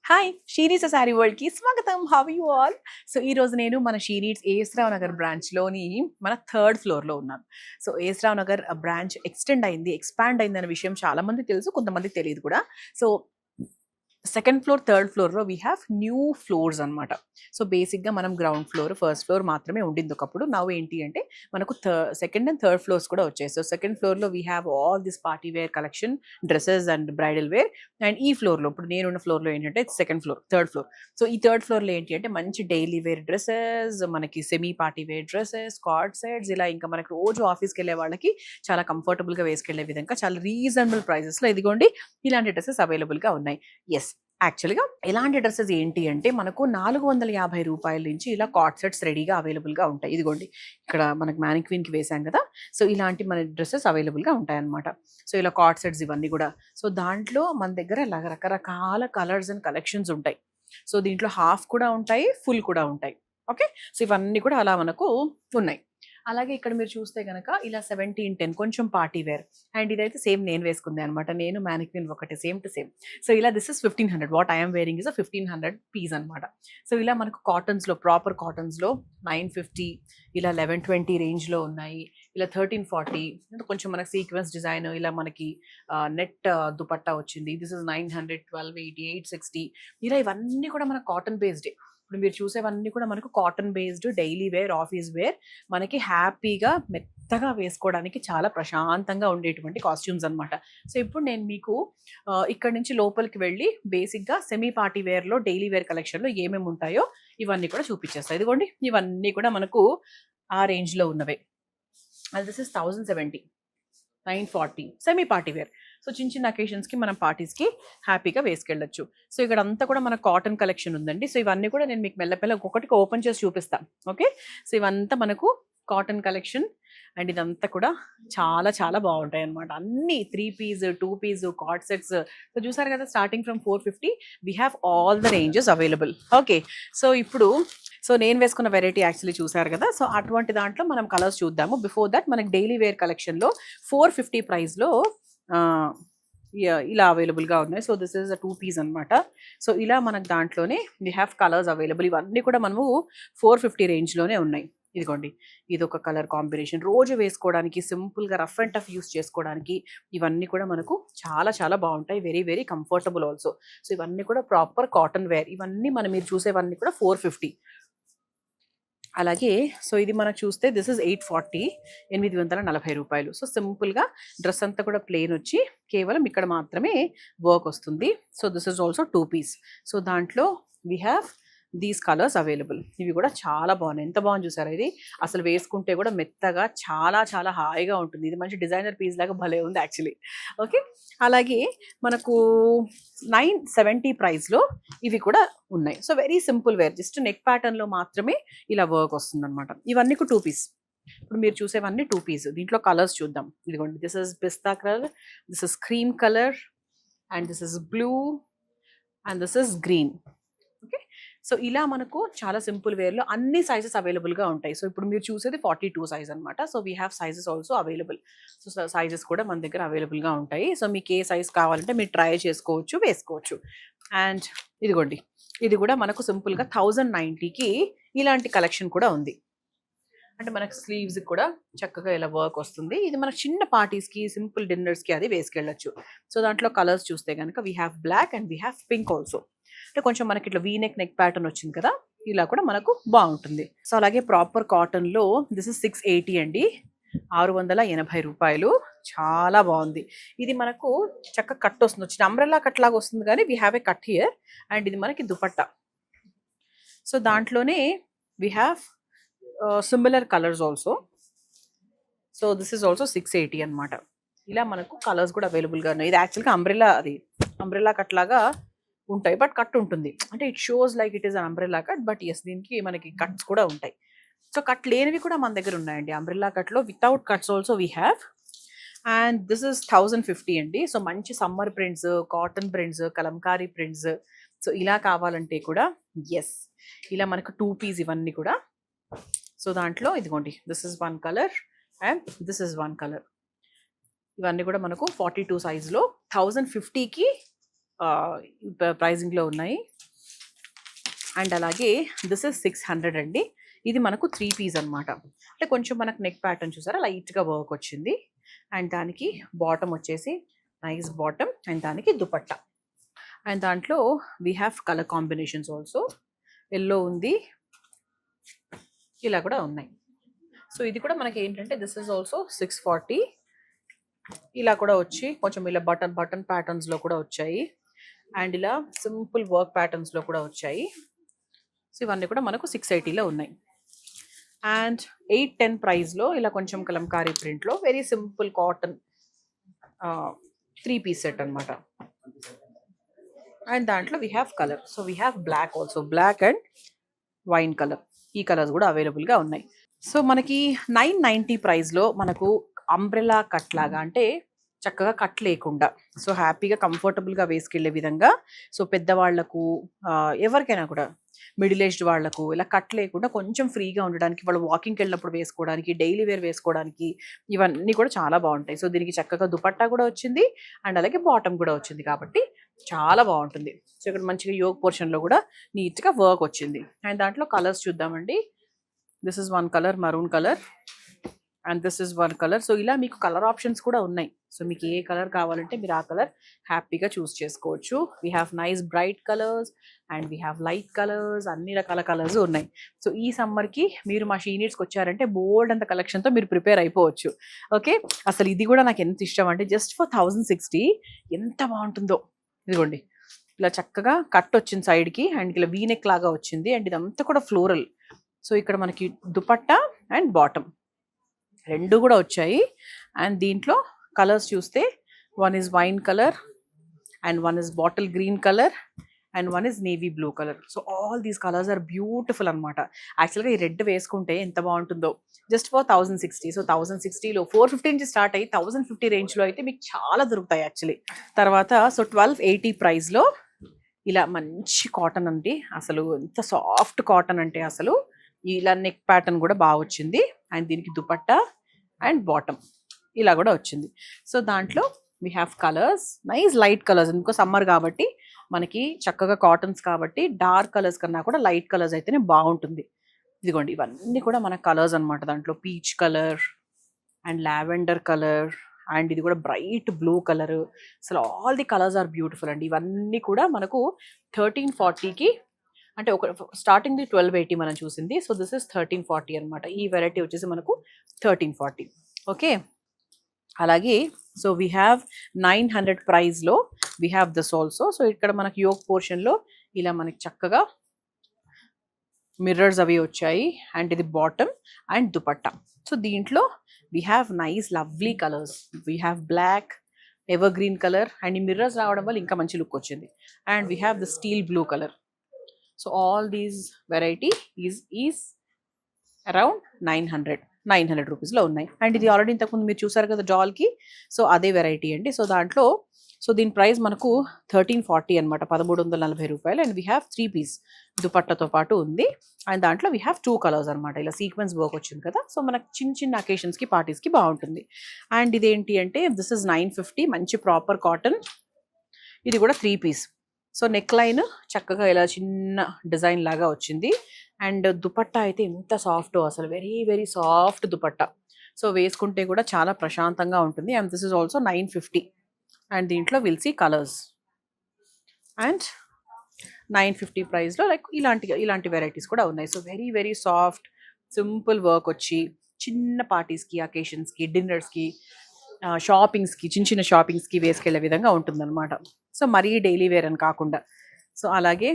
Hi! She needs saree వరల్డ్‌కి స్వాగతం. How are you all? So, ఈరోజు నేను మన she needs AS Rao Nagar బ్రాంచ్‌లోని మన థర్డ్ ఫ్లోర్‌లో ఉన్నాను. So, AS Rao Nagar branch expand అయిందన్న విషయం చాలా మందికి తెలుసు. కొంతమందికి తెలీదు కూడా. సో, సెకండ్ ఫ్లోర్, థర్డ్ ఫ్లోర్‌లో వి హావ్ న్యూ ఫ్లోర్స్ అన్నమాట. సో, బేసిక్‌గా మనం గ్రౌండ్ ఫ్లోర్, ఫస్ట్ ఫ్లోర్ మాత్రమే ఉండింది ఒకప్పుడు. నౌ ఏంటి అంటే మనకు సెకండ్ అండ్ థర్డ్ ఫ్లోర్స్ కూడా వచ్చాయి. సో, సెకండ్ ఫ్లోర్‌లో we have all this party wear collection, dresses and bridal wear. And ఈ ఫ్లోర్‌లో ఇప్పుడు నేనున్న ఫ్లోర్‌లో ఏంటంటే థర్డ్ ఫ్లోర్. సో, ఈ థర్డ్ ఫ్లోర్‌లో ఏంటి అంటే మంచి డైలీ వేర్ డ్రెసెస్, మనకి semi party wear dresses, card sets ఇలా ఇంకా మనకు రోజు ఆఫీస్‌కెళ్ళే వాళ్ళకి చాలా కంఫర్టబుల్‌గా వేసుకెళ్ళే విధంగా చాలా రీజనబుల్ ప్రైసెస్‌లో ఇదిగోండి ఇలాంటి డ్రెసెస్ అవైలబుల్‌గా ఉన్నాయి. యెస్. యాక్చువల్‌గా ఎలాంటి డ్రెసెస్ ఏంటి అంటే మనకు రూ. 450 నుంచి ఇలా కార్డ్ సెట్స్ రెడీగా అవైలబుల్‌గా ఉంటాయి. ఇదిగోండి ఇక్కడ మనకు మ్యానిక్విన్‌కి వేసాం కదా! సో, ఇలాంటి మన డ్రెసెస్ అవైలబుల్‌గా ఉంటాయన్నమాట. సో, ఇలా కార్డ్ సెట్స్ ఇవన్నీ గూడా. సో, దాంట్లో మన దగ్గర రకరకాల కలర్స్ అండ్ కలెక్షన్స్ ఉంటాయి. సో, దీంట్లో హాఫ్ కూడా ఉంటాయి, ఫుల్ కూడా ఉంటాయి. ఓకే. సో, ఇవన్నీ కూడా అలా మనకు ఉన్నాయి. అలాగే ఇక్కడ మీరు చూస్తే గనక ఇలా 1710 కొంచెం పార్టీ వేర్. అండ్ ఇదైతే సేమ్ నేను వేసుకుందే అనమాట. నేను మ్యానిక్విన్ ఒకటే సేమ్ టు సేమ్. సో, ఇలా this is 1500. What I am wearing is 1500 piece అనమాట. సో, ఇలా మనకు కాటన్స్‌లో ప్రాపర్ కాటన్స్‌లో 950 ఇలా 1120 రేంజ్‌లో ఉన్నాయి. ఇలా 1340 కొంచెం మనకి సీక్వెన్స్ డిజైన్ ఇలా మనకి నెట్ దుపట్టా వచ్చింది. దిస్ ఇస్ 900, 1280, 860 ఇలా ఇవన్నీ కూడా మన కాటన్ బేస్డే. ఇప్పుడు మీరు చూసేవన్నీ కూడా మనకు cotton based daily wear, office wear మనకి హ్యాపీగా మెత్తగా వేసుకోవడానికి చాలా ప్రశాంతంగా ఉండేటువంటి కాస్ట్యూమ్స్ అనమాట. సో, ఇప్పుడు నేను మీకు ఇక్కడి నుంచి లోపలికి వెళ్ళి బేసిక్‌గా సెమీ పార్టీ వేర్‌లో డైలీ వేర్ కలెక్షన్‌లో ఏమేమి ఉంటాయో ఇవన్నీ కూడా చూపించేస్తా. ఇదిగోండి ఇవన్నీ కూడా మనకు ఆ రేంజ్‌లో ఉన్నవే. This is 1070, 940 semi party wear. So, చిన్న చిన్న అకేషన్స్‌కి మనం పార్టీస్‌కి హ్యాపీగా వేసుకెళ్ళొచ్చు. సో, ఇక్కడంతా కూడా మన కాటన్ కలెక్షన్ ఉందండి. సో, ఇవన్నీ కూడా నేను మీకు మెల్లమెల్ల ఒక్కొక్కటిగా ఓపెన్ చేసి చూపిస్తా. ఓకే. సో, ఇవంతా మనకు కాటన్ కలెక్షన్. అండ్ ఇదంతా కూడా చాలా చాలా బాగుంటాయన్నమాట. అన్నీ 3 piece, 2 piece, card sets. So, చూసారు కదా starting from 450 we have all the ranges available. Okay. So, ఇప్పుడు నేను వేసుకున్న వెరైటీ యాక్చువల్లీ చూసారు కదా! సో, అటువంటి దాంట్లో మనం కలర్స్ చూద్దాము. బిఫోర్ దట్ మనకి డైలీ వేర్ కలెక్షన్‌లో 450 ప్రైస్‌లో ఇలా అవైలబుల్‌గా ఉన్నాయి. సో, దిస్ ఈస్ 2 పీస్ అనమాట. సో, ఇలా మనకు దాంట్లోనే వి హావ్ కలర్స్ అవైలబుల్. ఇవన్నీ కూడా మనము 450 రేంజ్‌లోనే ఉన్నాయి. ఇదిగోండి ఇదొక కలర్ కాంబినేషన్. రోజు వేసుకోవడానికి సింపుల్‌గా రఫ్ అండ్ టఫ్ యూజ్ చేసుకోవడానికి ఇవన్నీ కూడా మనకు చాలా చాలా బాగుంటాయి. Very very comfortable also. So, ఇవన్నీ కూడా ప్రాపర్ కాటన్ వేర్. ఇవన్నీ మీరు చూసేవన్నీ కూడా 450. అలాగే సో, ఇది మనకు చూస్తే దిస్ ఇస్ 840, రూ. 840. సో, సింపుల్‌గా డ్రెస్ అంతా కూడా ప్లెయిన్ వచ్చి కేవలం ఇక్కడ మాత్రమే వర్క్ వస్తుంది. So, this is also 2 piece. So, దాంట్లో we have these colours available. ఇవి కూడా చాలా బాగున్నాయి. ఎంత బాగుంది చూసారా ఇది? అసలు వేసుకుంటే కూడా మెత్తగా చాలా చాలా హాయిగా ఉంటుంది. ఇది మంచి డిజైనర్ పీస్ లాగా భలే ఉంది యాక్చువల్లీ. ఓకే. అలాగే మనకు 970 ప్రైస్‌లో ఇవి కూడా ఉన్నాయి. So, very simple wear. Just neck ప్యాటర్న్‌లో మాత్రమే ఇలా వర్క్ వస్తుందన్నమాట. ఇవన్నీ 2 పీస్. ఇప్పుడు మీరు చూసేవన్నీ 2 పీస్. దీంట్లో కలర్స్ చూద్దాం. ఇదిగోండి this is pista colour, this is cream colour and this is blue and this is green. Okay. So, ఇలా మనకు చాలా సింపుల్ వేర్‌లో అన్ని సైజెస్ అవైలబుల్‌గా ఉంటాయి. సో, ఇప్పుడు మీరు చూసేది 42 సైజ్ అనమాట. So, we have sizes also available. So, sizes కూడా మన దగ్గర అవైలబుల్‌గా ఉంటాయి. సో, మీకు ఏ సైజ్ కావాలంటే మీరు ట్రై చేసుకోవచ్చు, వేసుకోవచ్చు. అండ్ ఇదిగోండి ఇది కూడా మనకు సింపుల్‌గా 1090కి ఇలాంటి కలెక్షన్ కూడా ఉంది. అంటే మనకు స్లీవ్స్ కూడా చక్కగా ఇలా వర్క్ వస్తుంది. ఇది మనకు చిన్న పార్టీస్‌కి, సింపుల్ డిన్నర్స్‌కి అది వేసుకెళ్ళొచ్చు. సో, దాంట్లో కలర్స్ చూస్తే గనుక we have black and we have pink also. అంటే కొంచెం మనకి ఇట్లా వీ నెక్ ప్యాటర్న్ వచ్చింది కదా! ఇలా కూడా మనకు బాగుంటుంది. సో, అలాగే ప్రాపర్ కాటన్‌లో దిస్ ఇస్ 680 అండి. రూ. 680. చాలా బాగుంది. ఇది మనకు చక్కగా కట్ వస్తుంది. చిన్న అంబ్రెల్లా కట్ లాగా వస్తుంది కానీ we have a cut here. And ఇది మనకి దుపట్టా. సో, దాంట్లోనే we have similar colours also. So, this is also 680 అనమాట. ఇలా మనకు కలర్స్ కూడా అవైలబుల్‌గా ఉన్నాయి. ఇది యాక్చువల్‌గా అంబ్రెల్లా కట్ లాగా ఉంటాయి. బట్ కట్ ఉంటుంది. అంటే it shows like it is an umbrella cut. But yes దీనికి మనకి కట్స్ కూడా ఉంటాయి. సో, కట్ లేనివి కూడా మన దగ్గర ఉన్నాయండి. అంబ్రెల్లా కట్‌లో without cuts also we have. And this is 1050 అండి. సో, మంచి summer prints, cotton prints, kalamkari prints. So, ఇలా కావాలంటే కూడా యెస్ ఇలా మనకు 2 పీస్ ఇవన్నీ కూడా. సో, దాంట్లో ఇదిగోండి this is 1 colour and this is 1 colour. ఇవన్నీ కూడా మనకు 42 సైజ్‌లో 1050కి ప్రైజింగ్‌లో ఉన్నాయి. అండ్ అలాగే దిస్ ఇస్ 600 అండి. ఇది మనకు 3 పీస్ అనమాట. అంటే కొంచెం మనకు నెక్ ప్యాటర్న్ చూసారా లైట్గా వర్క్ వచ్చింది. అండ్ దానికి బాటమ్ వచ్చేసి నైస్ బాటమ్ అండ్ దానికి దుపట్టా. అండ్ దాంట్లో we have colour combinations also. Yellow ఉంది, ఇలా కూడా ఉన్నాయి. సో ఇది కూడా మనకి ఏంటంటే దిస్ ఇస్ ఆల్సో 640. ఇలా కూడా వచ్చి కొంచెం ఇలా బటన్ ప్యాటర్న్స్లో కూడా వచ్చాయి. అండ్ ఇలా సింపుల్ వర్క్ ప్యాటర్న్స్లో కూడా వచ్చాయి. సో ఇవన్నీ కూడా మనకు 680లో ఉన్నాయి. అండ్ 810 ప్రైస్లో ఇలా కొంచెం కలంకారీ ప్రింట్లో very simple cotton 3 piece set అనమాట. అండ్ దాంట్లో we have colour. So we have black also, black and wine colour. ఈ కలర్స్ కూడా అవైలబుల్గా ఉన్నాయి. సో మనకి 990 ప్రైస్లో మనకు అంబ్రెలా కట్ లాగా, అంటే చక్కగా కట్ లేకుండా సో హ్యాపీగా కంఫర్టబుల్గా వేసుకెళ్లే విధంగా. సో పెద్దవాళ్లకు ఎవరికైనా కూడా మిడిల్ ఏజ్డ్ వాళ్లకు ఇలా కట్ లేకుండా కొంచెం ఫ్రీగా ఉండడానికి, వాళ్ళు వాకింగ్కి వెళ్ళినప్పుడు వేసుకోవడానికి, డైలీ వేర్ వేసుకోవడానికి ఇవన్నీ కూడా చాలా బాగుంటాయి. సో దీనికి చక్కగా దుపట్టా కూడా వచ్చింది అండ్ అలాగే బాటమ్ కూడా వచ్చింది కాబట్టి చాలా బాగుంటుంది. సో ఇక్కడ మంచిగా యోగ్ పోర్షన్లో కూడా నీట్గా వర్క్ వచ్చింది. అండ్ దాంట్లో కలర్స్ చూద్దామండి. This is one colour, maroon colour, and this is one colour. So ఇలా మీకు కలర్ ఆప్షన్స్ కూడా ఉన్నాయి. సో మీకు ఏ కలర్ కావాలంటే మీరు ఆ కలర్ హ్యాపీగా చూస్ చేసుకోవచ్చు. We have nice bright colours and we have light colours, అన్ని రకాల కలర్స్ ఉన్నాయి. సో ఈ సమ్మర్కి మీరు మా షీనీడ్స్కి వచ్చారంటే బోల్డ్ అంత కలెక్షన్తో మీరు ప్రిపేర్ అయిపోవచ్చు. ఓకే, అసలు ఇది కూడా నాకు ఎంత ఇష్టం అంటే జస్ట్ ఫర్ 1060 ఎంత బాగుంటుందో. ఇదిగోండి ఇలా చక్కగా కట్ వచ్చింది సైడ్కి అండ్ ఇలా వీనెక్ లాగా వచ్చింది. అండ్ ఇదంతా కూడా ఫ్లోరల్. సో ఇక్కడ మనకి దుపట్టా అండ్ బాటమ్ రెండు కూడా వచ్చాయి. అండ్ దీంట్లో కలర్స్ చూస్తే one is wine colour and one is bottle green colour and one is navy blue colour. So all these colours are beautiful అనమాట. యాక్చువల్గా ఈ రెడ్ వేసుకుంటే ఎంత బాగుంటుందో. Just for 1060. సో 1060లో 450 నుంచి స్టార్ట్ అయ్యి 1050 రేంజ్లో అయితే మీకు చాలా దొరుకుతాయి యాక్చువల్లీ. తర్వాత సో 1280 ప్రైస్లో ఇలా మంచి కాటన్ అండి. అసలు ఎంత సాఫ్ట్ కాటన్ అంటే అసలు ఇలా నెక్ ప్యాటర్న్ కూడా బాగా వచ్చింది. అండ్ దీనికి దుపట్టా అండ్ బాటమ్ ఇలా కూడా వచ్చింది. సో దాంట్లో we have colours, nice light colours. ఇంకో సమ్మర్ కాబట్టి మనకి చక్కగా కాటన్స్ కాబట్టి డార్క్ కలర్స్ కన్నా కూడా లైట్ కలర్స్ అయితేనే బాగుంటుంది. ఇదిగోండి ఇవన్నీ కూడా మన కలర్స్ అనమాట. దాంట్లో peach colour and lavender colour and ఇది కూడా బ్రైట్ బ్లూ కలర్. అసలు all the colours are beautiful అండి. ఇవన్నీ కూడా మనకు 1340కి, అంటే ఒక స్టార్టింగ్ 1280 మనం చూసింది. సో దిస్ ఇస్ 1340 అనమాట. ఈ వెరైటీ వచ్చేసి మనకు 1340. ఓకే, అలాగే సో వీ హ్యావ్ 900 ప్రైస్లో we have this also. So ఇక్కడ మనకి యోగ్ పోర్షన్లో ఇలా మనకి చక్కగా మిర్రర్స్ అవి వచ్చాయి అండ్ ఇది బాటమ్ అండ్ దుపట్టా. సో దీంట్లో we have nice lovely colours. We have black, evergreen colour and ఈ మిర్రర్స్ రావడం వల్ల ఇంకా మంచి లుక్ వచ్చింది. And we have the steel blue colour. So all these variety is around 900 రూపీస్లో ఉన్నాయి. అండ్ ఇది ఆల్రెడీ ఇంతకుముందు మీరు చూసారు కదా డాల్కి. సో అదే వెరైటీ అండి. సో దాంట్లో సో దీని ప్రైస్ మనకు 1340 అనమాట, 1340 రూపాయలు. అండ్ వీ హ్యావ్ 3 పీస్ దుపట్టతో పాటు ఉంది. అండ్ దాంట్లో వీ హ్యావ్ 2 కలర్స్ అనమాట. ఇలా సీక్వెన్స్ వర్క్ వచ్చింది కదా. సో మనకు చిన్న చిన్న అకేషన్స్కి పార్టీస్కి బాగుంటుంది. అండ్ ఇదేంటి అంటే దిస్ ఇస్ 950, మంచి ప్రాపర్ కాటన్. ఇది కూడా 3 పీస్. సో నెక్ లైన్ చక్కగా ఇలా చిన్న డిజైన్ లాగా వచ్చింది. అండ్ దుపట్టా అయితే ఎంత సాఫ్ట్, అసలు very very soft dupatta. So వేసుకుంటే కూడా చాలా ప్రశాంతంగా ఉంటుంది. And this is also 950. And దీంట్లో విల్ సీ కలర్స్. అండ్ 950 ప్రైస్లో లైక్ ఇలాంటి వెరైటీస్ కూడా ఉన్నాయి. So very very soft simple work వచ్చి చిన్న పార్టీస్కి, అకేషన్స్కి, డిన్నర్స్కి, షాపింగ్స్కి, చిన్న చిన్న షాపింగ్స్కి వేసుకెళ్లే విధంగా ఉంటుందన్నమాట. సో మరీ డైలీ వేర్ అని కాకుండా. సో అలాగే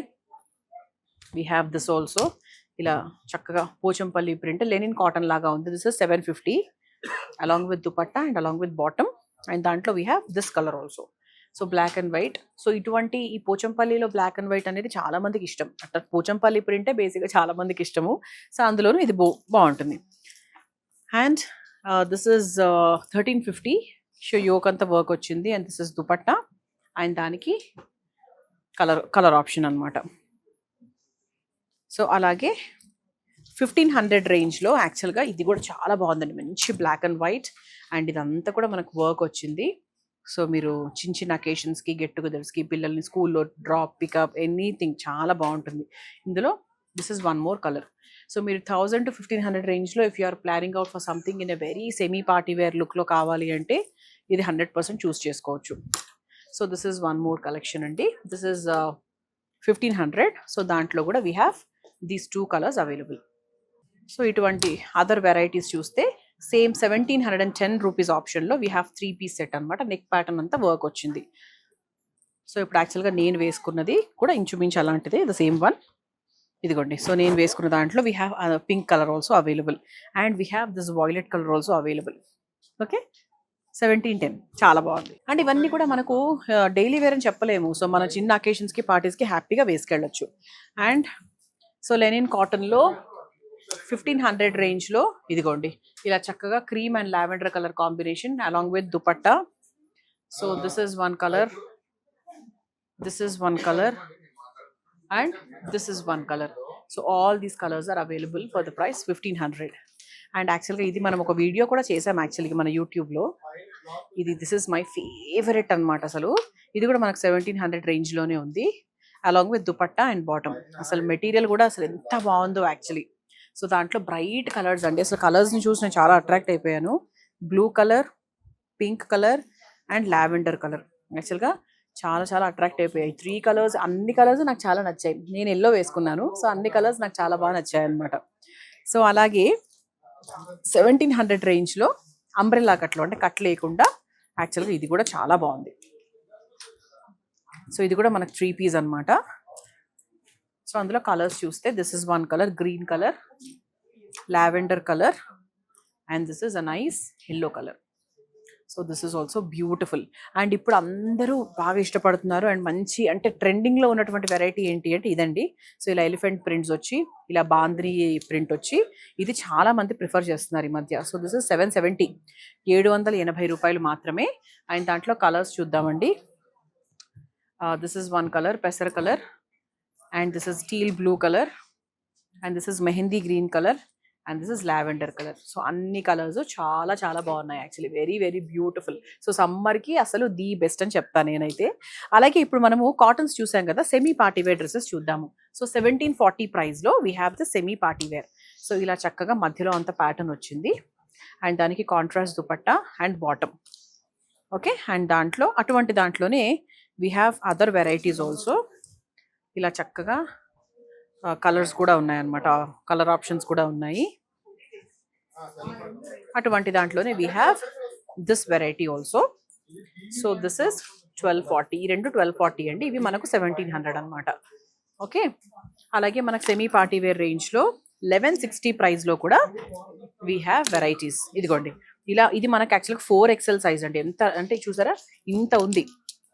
వీ హ్యావ్ దిస్ ఆల్సో. ఇలా చక్కగా పోచంపల్లి ప్రింట్ లెనిన్ కాటన్ లాగా ఉంది. This is 750 along with dupatta and along with bottom. And దాంట్లో we have this colour also. So black and white. So ఇటువంటి ఈ పోచంపల్లిలో బ్లాక్ అండ్ వైట్ అనేది చాలా మందికి ఇష్టం. అట్లా పోచంపల్లి ప్రింటే బేసిక్గా చాలా మందికి ఇష్టము. సో అందులోనూ ఇది బాగుంటుంది. And this is 1350. So yoke అంతా వర్క్ వచ్చింది. And this is dupatta and దానికి కలర్ ఆప్షన్ అనమాట. సో అలాగే 1500 రేంజ్లో యాక్చువల్గా ఇది కూడా చాలా బాగుందండి. మంచి బ్లాక్ అండ్ వైట్ అండ్ ఇదంతా కూడా మనకు వర్క్ వచ్చింది. సో మీరు చిన్న చిన్న అకేషన్స్కి, గెట్ టుగెదర్స్కి, పిల్లల్ని స్కూల్లో డ్రాప్ పికప్ ఎనీథింగ్ చాలా బాగుంటుంది. ఇందులో this is one more colour. So మీరు 1000 to 1500 రేంజ్లో if you are planning out for something in a very semi party wear లుక్లో కావాలి అంటే ఇది 100% చూస్ చేసుకోవచ్చు. So this is one more collection అండి. This is 1500. సో దాంట్లో కూడా we have these 2 colours available. So ఇటువంటి అదర్ వెరైటీస్ చూస్తే సేమ్ 1710 రూపీస్ ఆప్షన్లో వీ హ్యావ్ 3 పీస్ సెట్ అనమాట. నెక్ ప్యాటర్న్ అంతా వర్క్ వచ్చింది. సో ఇప్పుడు యాక్చువల్గా నేను వేసుకున్నది కూడా ఇంచుమించు అలాంటిదే, ద సేమ్ వన్. ఇదిగోండి. సో నేను వేసుకున్న దాంట్లో we have pink colour also available and we have this violet colour also available. Okay, 1710 చాలా బాగుంది. అండ్ ఇవన్నీ కూడా మనకు డైలీ వేర్ అని చెప్పలేము. సో మన చిన్న అకేషన్స్కి, పార్టీస్కి హ్యాపీగా వేసుకెళ్ళచ్చు. అండ్ సో లెనిన్ కాటన్లో 1500 రేంజ్లో ఇదిగోండి ఇలా చక్కగా cream and lavender colour combination along with dupatta. So this is one colour, this is one colour and this is one color. So all these colors are available for the price 1500. And యాక్చువల్గా ఇది మనం ఒక video కూడా చేసాం యాక్చువల్గా మన యూట్యూబ్లో. ఇది దిస్ ఇస్ మై ఫేవరెట్ అనమాట. అసలు ఇది కూడా మనకు 1700 రేంజ్లోనే ఉంది along with dupatta and bottom. అసలు మెటీరియల్ కూడా అసలు ఎంత బాగుందో యాక్చువల్లీ. సో దాంట్లో బ్రైట్ కలర్స్ అండి. అసలు కలర్స్ని చూసి నేను చాలా అట్రాక్ట్ అయిపోయాను. Blue colour, pink colour and lavender colour. యాక్చువల్గా చాలా చాలా అట్రాక్ట్ అయిపోయాయి. 3 కలర్స్, అన్ని కలర్స్ నాకు చాలా నచ్చాయి. నేను ఎల్లో వేసుకున్నాను, సో అన్ని కలర్స్ నాకు చాలా బాగా నచ్చాయి అనమాట. సో అలాగే 1700 రేంజ్లో అంబ్రెల్లా కట్లో, అంటే కట్ లేకుండా యాక్చువల్గా ఇది కూడా చాలా బాగుంది. సో ఇది కూడా మనకు 3 పీస్ అనమాట. సో అందులో కలర్స్ చూస్తే this is one colour green colour, lavender colour and this is a nice yellow colour. So this is also beautiful. And ఇప్పుడు అందరూ బాగా ఇష్టపడుతున్నారు అండ్ మంచి అంటే ట్రెండింగ్లో ఉన్నటువంటి వెరైటీ ఏంటి అంటే ఇదండి. సో ఇలా ఎలిఫెంట్ ప్రింట్స్ వచ్చి, ఇలా బాంద్రీ ప్రింట్ వచ్చి, ఇది చాలా మంది ప్రిఫర్ చేస్తున్నారు ఈ మధ్య. సో దిస్ ఇస్ 770, 780 రూపాయలు మాత్రమే. అండ్ దాంట్లో కలర్స్ చూద్దామండి. దిస్ ఇస్ వన్ కలర్ పెసర్ colour and this is teal blue colour and this is mehndi green colour and this is lavender colour. So అన్ని కలర్స్ చాలా చాలా బాగున్నాయి actually, very very beautiful. So సమ్మర్కి అసలు ది బెస్ట్ అని చెప్తాను నేనైతే. అలాగే ఇప్పుడు మనము కాటన్స్ చూసాం కదా, సెమీ పార్టీ వేర్ డ్రెస్సెస్ చూద్దాము. సో 1740 ప్రైస్లో we have the semi party wear. So ఇలా చక్కగా మధ్యలో అంత ప్యాటర్న్ వచ్చింది అండ్ దానికి contrast dupatta and bottom. Okay, and దాంట్లో అటువంటి దాంట్లోనే we have other varieties also. ఇలా చక్కగా కలర్స్ కూడా ఉన్నాయన్నమాట, కలర్ ఆప్షన్స్ కూడా ఉన్నాయి. అటువంటి దాంట్లోనే we have this variety also. So this is 1240. ఈ రెండు 1240 అండి, ఇవి మనకు 1700 అనమాట. ఓకే, అలాగే మనకు సెమీ పార్టీ వేర్ రేంజ్లో 1160 ప్రైస్లో కూడా వీ హ్యావ్ వెరైటీస్. ఇదిగోండి ఇలా, ఇది మనకు యాక్చువల్గా 4XL సైజ్ అండి. ఎంత అంటే చూసారా, ఇంత ఉంది.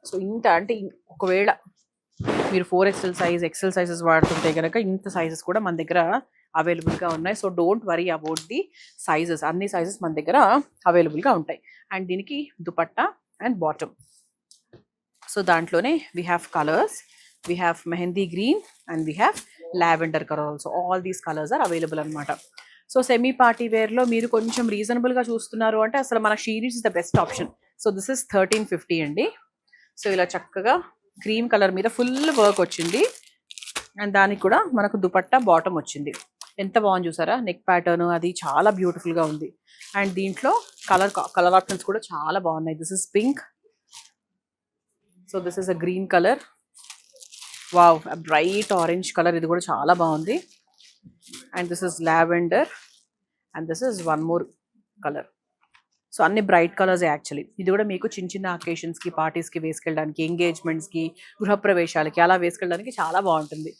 సో ఇంత అంటే ఒకవేళ మీరు 4XL సైజ్, ఎక్సెల్ సైజెస్ వాడుతుంటే కనుక ఇంత సైజెస్ కూడా మన దగ్గర అవైలబుల్గా ఉన్నాయి. So don't worry about the sizes, అన్ని సైజెస్ మన దగ్గర అవైలబుల్గా ఉంటాయి. అండ్ దీనికి దుపట్టా అండ్ బాటమ్. సో దాంట్లోనే we have colours, we have mehndi green and we have lavender colour also. All these colours are available అనమాట. సో సెమీ పార్టీ వేర్లో మీరు కొంచెం రీజనబుల్గా చూస్తున్నారు అంటే అసలు మన series is the best option. So this is 1350 అండి. సో ఇలా చక్కగా క్రీమ్ కలర్ మీద ఫుల్ వర్క్ వచ్చింది అండ్ దానికి కూడా మనకు దుపట్టా బాటమ్ వచ్చింది. ఎంత బాగుంది చూసారా, నెక్ ప్యాటర్న్ అది చాలా బ్యూటిఫుల్గా ఉంది. అండ్ దీంట్లో కలర్ ఆప్షన్స్ కూడా చాలా బాగున్నాయి. This is pink, so this is a green colour, wow bright orange colour, ఇది కూడా చాలా బాగుంది. And this is lavender and this is one more colour. So అన్ని బ్రైట్ కలర్స్ యాక్చువల్లీ. ఇది కూడా మీకు చిన్న చిన్న అకేషన్స్కి, పార్టీస్కి వేసుకెళ్ళడానికి, ఎంగేజ్మెంట్స్కి, గృహప్రవేశాలకి అలా వేసుకెళ్ళడానికి చాలా బాగుంటుంది.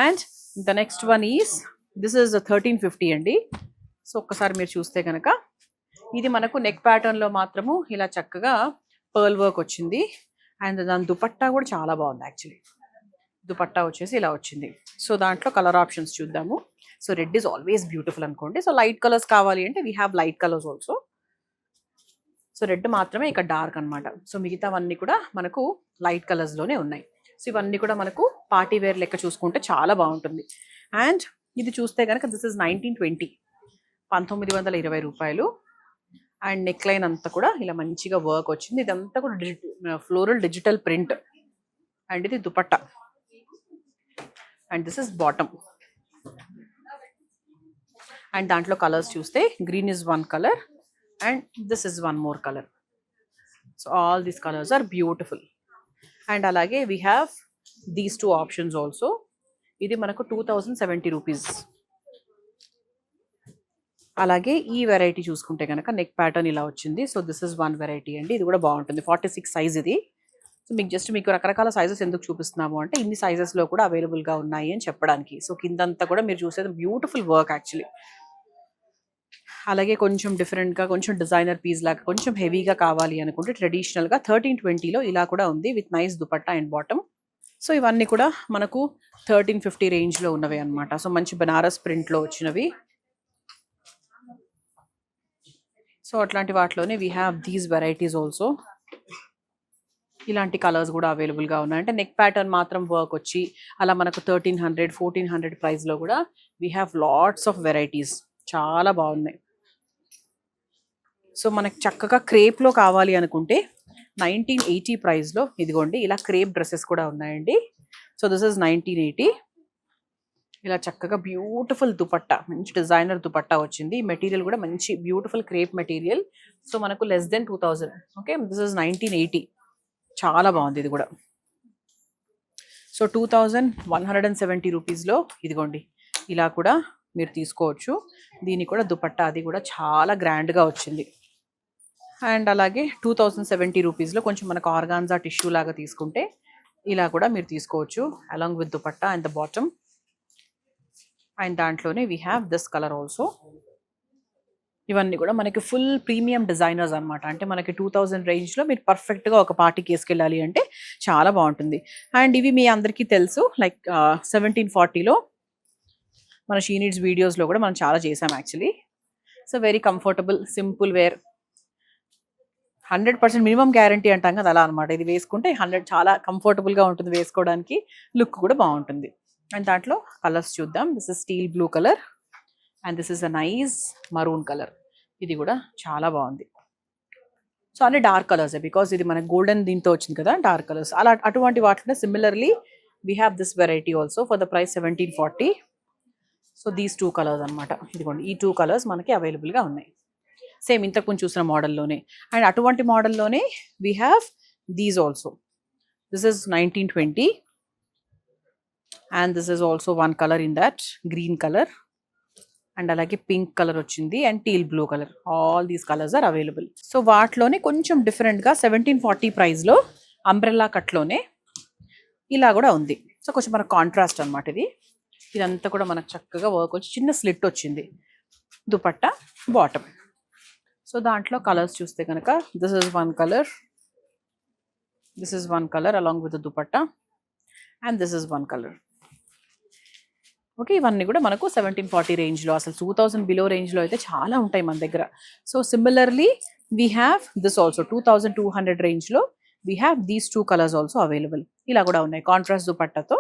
And the next one is this is 1350 అండి. సో ఒక్కసారి మీరు చూస్తే కనుక ఇది మనకు నెక్ ప్యాటర్న్లో మాత్రము ఇలా చక్కగా పర్ల్ వర్క్ వచ్చింది అండ్ దాని దుపట్టా కూడా చాలా బాగుంది యాక్చువల్లీ. దుపట్టా వచ్చేసి ఇలా వచ్చింది. సో దాంట్లో కలర్ ఆప్షన్స్ చూద్దాము. So red is always beautiful అనుకోండి. సో లైట్ కలర్స్ కావాలి అంటే we have light colours also. So red మాత్రమే ఇక్కడ డార్క్ అనమాట. సో మిగతావన్నీ కూడా మనకు లైట్ కలర్స్లోనే ఉన్నాయి. సో ఇవన్నీ కూడా మనకు పార్టీ వేర్ లెక్క చూసుకుంటే చాలా బాగుంటుంది. అండ్ ఇది చూస్తే కనుక దిస్ ఇస్ 1920 రూపాయలు. అండ్ నెక్ లైన్ అంతా కూడా ఇలా మంచిగా వర్క్ వచ్చింది. ఇదంతా కూడా ఫ్లోరల్ డిజిటల్ ప్రింట్. అండ్ ఇది dupatta. And this is bottom. And దాంట్లో కలర్స్ చూస్తే green is one colour and this is one more colour. So all these colours are beautiful. And అలాగే we have these two options also. ఇది మనకు 2070 rupees. అలాగే ఈ variety చూసుకుంటే కనుక neck pattern ఇలా వచ్చింది. So this is one variety అండి. ఇది కూడా బాగుంటుంది. 46 సైజ్ ఇది. సో మీకు రకరకాల సైజెస్ ఎందుకు చూపిస్తున్నాము అంటే ఇన్ని సైజెస్లో కూడా అవైలబుల్గా ఉన్నాయి అని చెప్పడానికి. సో కిందంతా కూడా మీరు చూసేది బ్యూటిఫుల్ వర్క్ యాక్చువల్లీ. అలాగే కొంచెం డిఫరెంట్గా కొంచెం డిజైనర్ పీస్ లాగా కొంచెం హెవీగా కావాలి అనుకుంటే ట్రెడిషనల్గా 1320లో ఇలా కూడా ఉంది with nice dupatta and bottom. So ఇవన్నీ కూడా మనకు 1350 రేంజ్లో ఉన్నవి అనమాట. సో మంచి బనారస్ ప్రింట్లో వచ్చినవి. సో అట్లాంటి వాటిలోనే we have these varieties also. ఇలాంటి కలర్స్ కూడా అవైలబుల్గా ఉన్నాయి. అంటే నెక్ ప్యాటర్న్ మాత్రం వర్క్ వచ్చి అలా మనకు 1300 1400 ప్రైస్లో కూడా we have lots of varieties. చాలా బాగున్నాయి. సో మనకి చక్కగా క్రేప్లో కావాలి అనుకుంటే 1980 ప్రైస్లో ఇదిగోండి ఇలా క్రేప్ డ్రెస్సెస్ కూడా ఉన్నాయండి. So this is 1980. ఇలా చక్కగా బ్యూటిఫుల్ దుపట్టా, మంచి డిజైనర్ దుపట్టా వచ్చింది. మెటీరియల్ కూడా మంచి బ్యూటిఫుల్ క్రేప్ మెటీరియల్. సో మనకు less than 2000. Okay, this is 1980. చాలా బాగుంది ఇది కూడా. సో 2170 రూపీస్లో ఇదిగోండి ఇలా కూడా మీరు తీసుకోవచ్చు. దీనికి కూడా దుపట్టా అది కూడా చాలా గ్రాండ్గా వచ్చింది. అండ్ అలాగే 2070 రూపీస్లో కొంచెం మనకు ఆర్గాన్జా టిష్యూ లాగా తీసుకుంటే ఇలా కూడా మీరు తీసుకోవచ్చు along with dupatta and the bottom. And దాంట్లోనే we have this colour also. ఇవన్నీ కూడా మనకి ఫుల్ ప్రీమియం డిజైనర్స్ అనమాట. అంటే మనకి 2000 రేంజ్లో మీరు పర్ఫెక్ట్గా ఒక పార్టీకి వేసుకెళ్ళాలి అంటే చాలా బాగుంటుంది. అండ్ ఇవి మీ అందరికీ తెలుసు, లైక్ 1740లో మన షీ నీడ్స్ వీడియోస్లో కూడా మనం చాలా చేసాం actually. So very comfortable simple wear, 100% minimum guarantee అంటాం కదా అలా అనమాట. ఇది వేసుకుంటే 100 చాలా కంఫర్టబుల్గా ఉంటుంది వేసుకోవడానికి, లుక్ కూడా బాగుంటుంది. అండ్ దాంట్లో కలర్స్ చూద్దాం. This is steel blue colour and this is a nice maroon colour. ఇది కూడా చాలా బాగుంది. సో అన్ని డార్క్ కలర్స్ బికాస్ ఇది మన గోల్డెన్ దీంతో వచ్చింది కదా డార్క్ కలర్స్. అలా అటువంటి వాటిలో similarly we have this variety also for the price 1740. So these two colours అనమాట. ఇదిగోండి ఈ టూ కలర్స్ మనకి అవైలబుల్గా ఉన్నాయి. సేమ్ ఇంతకుముందు చూసిన మోడల్లోనే. అండ్ అటువంటి మోడల్లోనే we have these also. This is 1920 and this is also one colour in that green colour. And అలాగే పింక్ కలర్ వచ్చింది and teal blue colour. All these colours are available. So వాటిలోనే కొంచెం డిఫరెంట్గా 1740 ప్రైస్లో అంబ్రెల్లా కట్లోనే ఇలా కూడా ఉంది. సో కొంచెం మన కాంట్రాస్ట్ అనమాట ఇది. ఇదంతా కూడా మనకు చక్కగా వర్క్ వచ్చి చిన్న స్లిట్ వచ్చింది దుపట్టా బాటమ్. సో దాంట్లో కలర్స్ చూస్తే కనుక this is one colour, this is one colour along with dupatta and this is one colour. Okay, ఇవన్నీ కూడా మనకు 1740 రేంజ్లో, అసలు 2000 బిలో రేంజ్లో అయితే చాలా ఉంటాయి మన దగ్గర. So similarly we have this also 2200 రేంజ్లో we have these two colours also available. ఇలా కూడా ఉన్నాయి కాంట్రాస్ట్ దుపట్టాతో.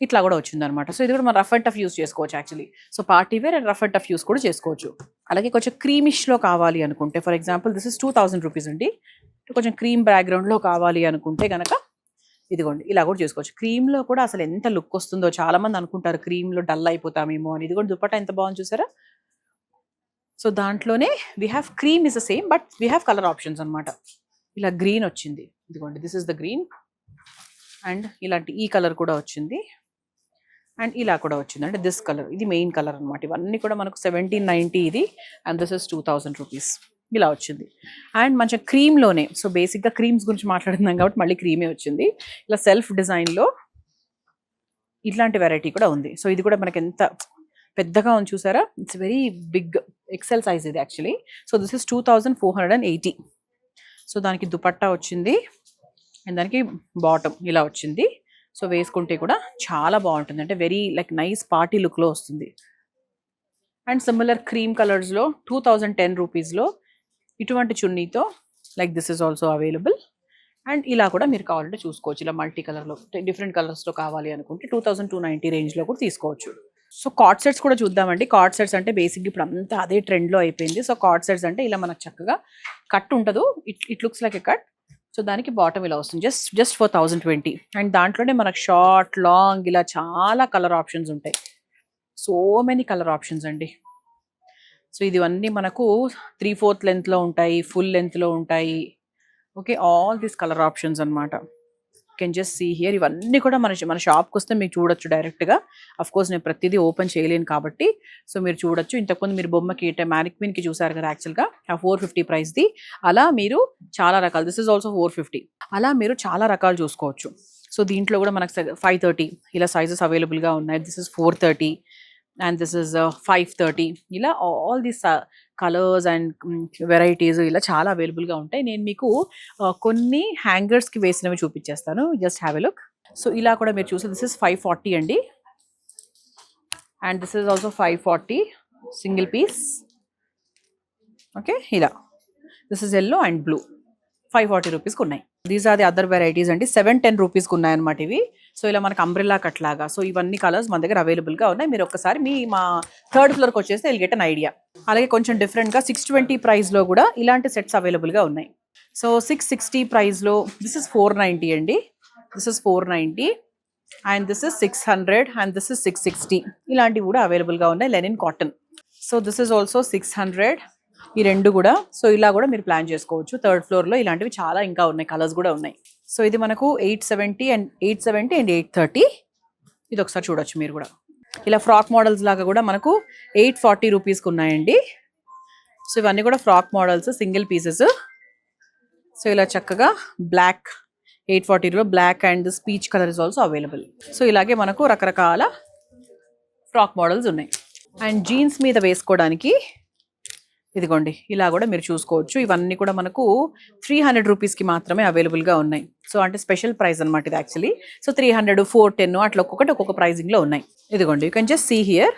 ఇట్లా కూడా వచ్చింది అనమాట. సో ఇది కూడా మనం రఫ్ అండ్ టఫ్ యూస్ చేసుకోవచ్చు actually. So party wear and rough and tough use కూడా చేసుకోవచ్చు. అలాగే కొంచెం క్రీమిష్లో కావాలి అనుకుంటే, for example this is 2000 rupees అండి. కొంచెం క్రీమ్ బ్యాక్గ్రౌండ్లో కావాలి అనుకుంటే కనుక ఇదిగోండి ఇలా కూడా చేసుకోవచ్చు. క్రీమ్లో కూడా అసలు ఎంత లుక్ వస్తుందో చాలా మంది అనుకుంటారు క్రీమ్లో డల్ అయిపోతామేమో అని. ఇది కూడా దుపట్టా ఎంత బాగుంది చూసారా. సో దాంట్లోనే we have cream is the same but we have colour options అనమాట. ఇలా గ్రీన్ వచ్చింది, ఇదిగోండి this is the green. And ఇలాంటి ఈ కలర్ కూడా వచ్చింది అండ్ ఇలా కూడా వచ్చింది. అంటే దిస్ కలర్ ఇది మెయిన్ కలర్ అనమాట. ఇవన్నీ కూడా మనకు 1790 ఇది అండ్ దిస్ ఇస్ 2000 రూపీస్ ఇలా వచ్చింది. అండ్ మంచిగా క్రీమ్లోనే, సో బేసిక్గా క్రీమ్స్ గురించి మాట్లాడుతున్నాం కాబట్టి మళ్ళీ క్రీమే వచ్చింది. ఇలా సెల్ఫ్ డిజైన్లో ఇట్లాంటి వెరైటీ కూడా ఉంది. సో ఇది కూడా మనకి ఎంత పెద్దగా ఉంది చూసారా. It's very big XL size ఇది యాక్చువల్లీ. So this is 2480. సో దానికి దుపట్టా వచ్చింది అండ్ దానికి బాటమ్ ఇలా వచ్చింది. సో వేసుకుంటే కూడా చాలా బాగుంటుంది. అంటే వెరీ లైక్ నైస్ పార్టీ లుక్లో వస్తుంది. అండ్ సిమిలర్ క్రీమ్ కలర్స్లో 2010 రూపీస్లో ఇటువంటి చున్నీతో like this is also available. And ఇలా కూడా మీరు కావాలంటే చూసుకోవచ్చు. ఇలా మల్టీ కలర్లో డిఫరెంట్ కలర్స్లో కావాలి అనుకుంటే 2290 రేంజ్లో కూడా తీసుకోవచ్చు. సో కార్డ్ సెట్స్ కూడా చూద్దామండి. కార్డ్ సెట్స్ అంటే బేసిక్గా ఇప్పుడు అంతా అదే ట్రెండ్లో అయిపోయింది. సో కార్డ్ సెట్స్ అంటే ఇలా మనకు చక్కగా కట్ ఉంటుందో it looks like a cut. So దానికి బాటమ్ ఇలా వస్తుంది జస్ట్ ఫర్ 1020. అండ్ దాంట్లోనే మనకు షార్ట్ లాంగ్ ఇలా చాలా కలర్ ఆప్షన్స్ ఉంటాయి. సో మెనీ కలర్ ఆప్షన్స్ అండి. సో ఇవన్నీ మనకు 3/4 లెంత్లో ఉంటాయి, ఫుల్ లెంత్లో ఉంటాయి. Okay, all these colour options అనమాట. Can just see here. ఇవన్నీ కూడా మన షాప్కి వస్తే మీకు చూడొచ్చు డైరెక్ట్గా. కోర్స్ నేను ప్రతిదీ ఓపెన్ చేయలేను కాబట్టి సో మీరు చూడొచ్చు. ఇంతకుముందు మీరు బొమ్మకి మ్యానిక్విన్కి చూసారు కదా యాక్చువల్గా ఆ 450 ప్రైస్ది. అలా మీరు చాలా రకాలు, దిస్ ఇస్ ఆల్సో 450, అలా మీరు చాలా రకాలు చూసుకోవచ్చు. సో దీంట్లో కూడా మనకు 530 ఇలా సైజెస్ అవైలబుల్గా ఉన్నాయి. This is 430 and this is 530. ఇలా all these colours and varieties ఇలా చాలా అవైలబుల్గా ఉంటాయి. నేను మీకు కొన్ని హ్యాంగర్స్కి వేసినవి చూపించేస్తాను. Just have a look. So ఇలా కూడా మీరు చూస్తే దిస్ ఇస్ 540 అండి. And this is also 540 single piece. Okay, ఇలా this is yellow and blue 540 రూపీస్కి ఉన్నాయి. These are the other varieties అండి. 710 రూపీస్కి ఉన్నాయన్నమాట ఇవి. సో ఇలా మనకు అంబ్రెల్లా కట్ లాగా. సో ఇవన్నీ కలర్స్ మన దగ్గర అవైలబుల్గా ఉన్నాయి. మీరు ఒక్కసారి మా 3rd ఫ్లోర్కి వచ్చేస్తే విల్ గెట్ అన్ ఐడియా. అలాగే కొంచెం డిఫరెంట్గా 620 ప్రైస్లో కూడా ఇలాంటి సెట్స్ అవైలబుల్గా ఉన్నాయి. సో 660 ప్రైస్లో దిస్ ఇస్ 490 అండి. This is 490 and this is 600 and this is 660. ఇలాంటివి కూడా అవైలబుల్గా ఉన్నాయి. Linen cotton. So this is also 600. ఈ రెండు కూడా. సో ఇలా కూడా మీరు ప్లాన్ చేసుకోవచ్చు. 3rd ఫ్లోర్లో ఇలాంటివి చాలా ఇంకా ఉన్నాయి, కలర్స్ కూడా ఉన్నాయి. సో ఇది మనకు 870 అండ్ 830. ఇది ఒకసారి చూడొచ్చు మీరు కూడా. ఇలా ఫ్రాక్ మోడల్స్ లాగా కూడా మనకు 840 రూపీస్కి ఉన్నాయండి. సో ఇవన్నీ కూడా frock models, single pieces. So ఇలా చక్కగా బ్లాక్ 840లో black and peach colour is also available. So ఇలాగే మనకు రకరకాల ఫ్రాక్ మోడల్స్ ఉన్నాయి. అండ్ జీన్స్ మీద వేసుకోవడానికి ఇదిగోండి ఇలా కూడా మీరు చూసుకోవచ్చు. ఇవన్నీ కూడా మనకు 300 రూపీస్కి మాత్రమే అవైలబుల్గా ఉన్నాయి. సో అంటే స్పెషల్ ప్రైస్ అనమాట ఇది యాక్చువల్లీ. సో 300, 410 అట్లా ఒక్కొక్క ప్రైజింగ్లో ఉన్నాయి. ఇదిగోండి, you can just see here.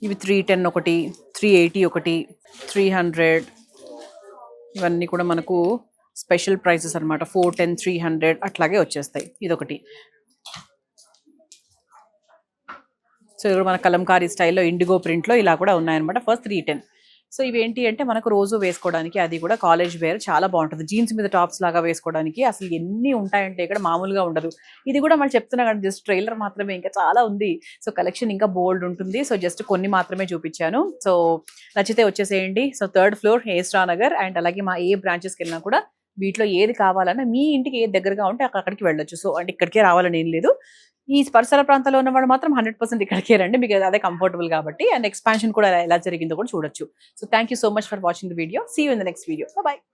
ఇవి 310 ఒకటి, 380 ఒకటి, 300. ఇవన్నీ కూడా మనకు స్పెషల్ ప్రైసెస్ అనమాట. 410, 300 అట్లాగే వచ్చేస్తాయి. ఇదొకటి. సో ఇప్పుడు మన కలంకారీ స్టైల్లో ఇండిగో ప్రింట్లో ఇలా కూడా ఉన్నాయన్నమాట. ఫస్ట్ 310. సో ఇవేంటి అంటే మనకు రోజు వేసుకోవడానికి, అది కూడా కాలేజ్ వేర్ చాలా బాగుంటుంది. జీన్స్ మీద టాప్స్ లాగా వేసుకోవడానికి అసలు ఎన్ని ఉంటాయంటే ఇక్కడ మామూలుగా ఉండదు. ఇది కూడా మనం చెప్తున్నా కానీ జస్ట్ ట్రైలర్ మాత్రమే, ఇంకా చాలా ఉంది. సో కలెక్షన్ ఇంకా బోల్డ్ ఉంటుంది. సో జస్ట్ కొన్ని మాత్రమే చూపించాను. సో నచ్చితే వచ్చేసేయండి. So 3rd floor Rao Nagar. And అలాగే మా ఏ బ్రాంచెస్కి వెళ్ళినా కూడా వీటిలో ఏది కావాలన్నా మీ ఇంటికి ఏది దగ్గరగా ఉంటే అక్కడికి వెళ్ళొచ్చు. సో అంటే ఇక్కడికే రావాలని ఏం లేదు. ఈ పరిసర ప్రాంతాల్లో ఉన్నవాడు మాత్రం 100% ఇక్కడికే రండి, మీకు అదే కంఫర్టబుల్ కాబట్టి. అండ్ ఎక్స్పాన్షన్ కూడా ఎలా జరిగిందో కూడా చూడొచ్చు. So thank you so much for watching the video. See you in the next video. By.